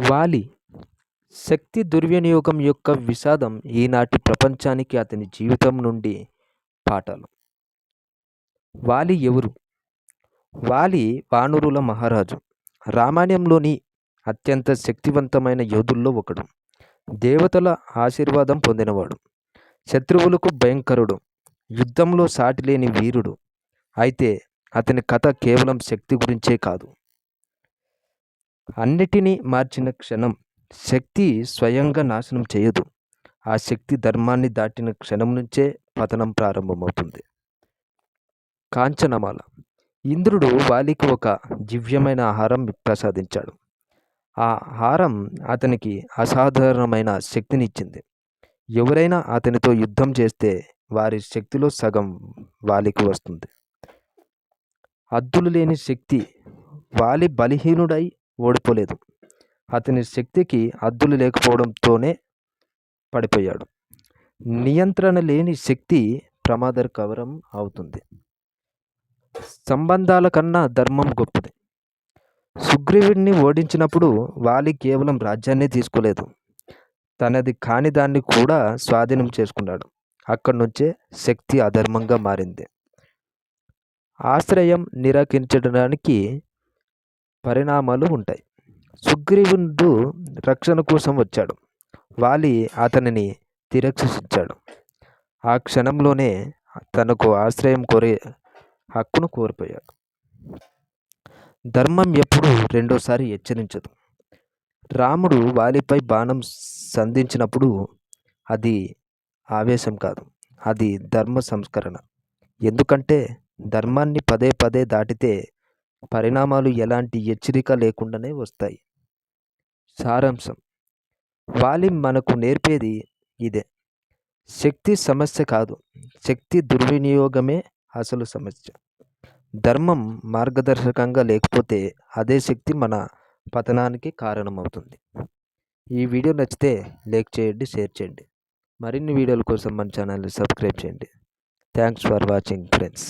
వాలి శక్తి దుర్వినియోగం యొక్క విషాదం ఈనాటి ప్రపంచానికి అతని జీవితం నుండి పాఠాలు. వాలి ఎవరు? వాలి వానరుల మహారాజు. రామాయణంలోని అత్యంత శక్తివంతమైన యోధుల్లో ఒకడు. దేవతల ఆశీర్వాదం పొందినవాడు. శత్రువులకు భయంకరుడు. యుద్ధంలో సాటిలేని వీరుడు. అయితే అతని కథ కేవలం శక్తి గురించే కాదు. అన్నిటినీ మార్చిన క్షణం. శక్తి స్వయంగా నాశనం చేయదు. ఆ శక్తి ధర్మాన్ని దాటిన క్షణం నుంచే పతనం ప్రారంభమవుతుంది. కాంచనమాల. ఇంద్రుడు వాలికి ఒక దివ్యమైన ఆహారం ప్రసాదించాడు. ఆ ఆహారం అతనికి అసాధారణమైన శక్తినిచ్చింది. ఎవరైనా అతనితో యుద్ధం చేస్తే వారి శక్తిలో సగం వాలికి వస్తుంది. హద్దులు లేని శక్తి. వాలి బలహీనుడై ఓడిపోలేదు. అతని శక్తికి హద్దులు లేకపోవడంతోనే పడిపోయాడు. నియంత్రణ లేని శక్తి ప్రమాదకరం అవుతుంది. సంబంధాల కన్నా ధర్మం గొప్పది. సుగ్రీవుడిని ఓడించినప్పుడు వాలి కేవలం రాజ్యాన్ని తీసుకోలేదు, తనది కాని దాన్ని కూడా స్వాధీనం చేసుకున్నాడు. అక్కడి నుంచే శక్తి అధర్మంగా మారింది. ఆశ్రయం నిరాకరించడానికి పరిణామాలు ఉంటాయి. సుగ్రీవుడు రక్షణ కోసం వచ్చాడు. వాలి అతనిని తిరస్కరించాడు. ఆ క్షణంలోనే తనకు ఆశ్రయం కోరే హక్కును కోల్పోయాడు. ధర్మం ఎప్పుడూ రెండోసారి హెచ్చరించదు. రాముడు వాలిపై బాణం సంధించినప్పుడు అది ఆవేశం కాదు, అది ధర్మ సంస్కరణ. ఎందుకంటే ధర్మాన్ని పదే పదే దాటితే పరిణామాలు ఎలాంటి హెచ్చరిక లేకుండానే వస్తాయి. సారాంశం. వాలి మనకు నేర్పేది ఇదే. శక్తి సమస్య కాదు, శక్తి దుర్వినియోగమే అసలు సమస్య. ధర్మం మార్గదర్శకంగా లేకపోతే అదే శక్తి మన పతనానికి కారణమవుతుంది. ఈ వీడియో నచ్చితే లైక్ చేయండి, షేర్ చేయండి. మరిన్ని వీడియోల కోసం మన ఛానల్ని సబ్స్క్రైబ్ చేయండి. Thanks for watching friends.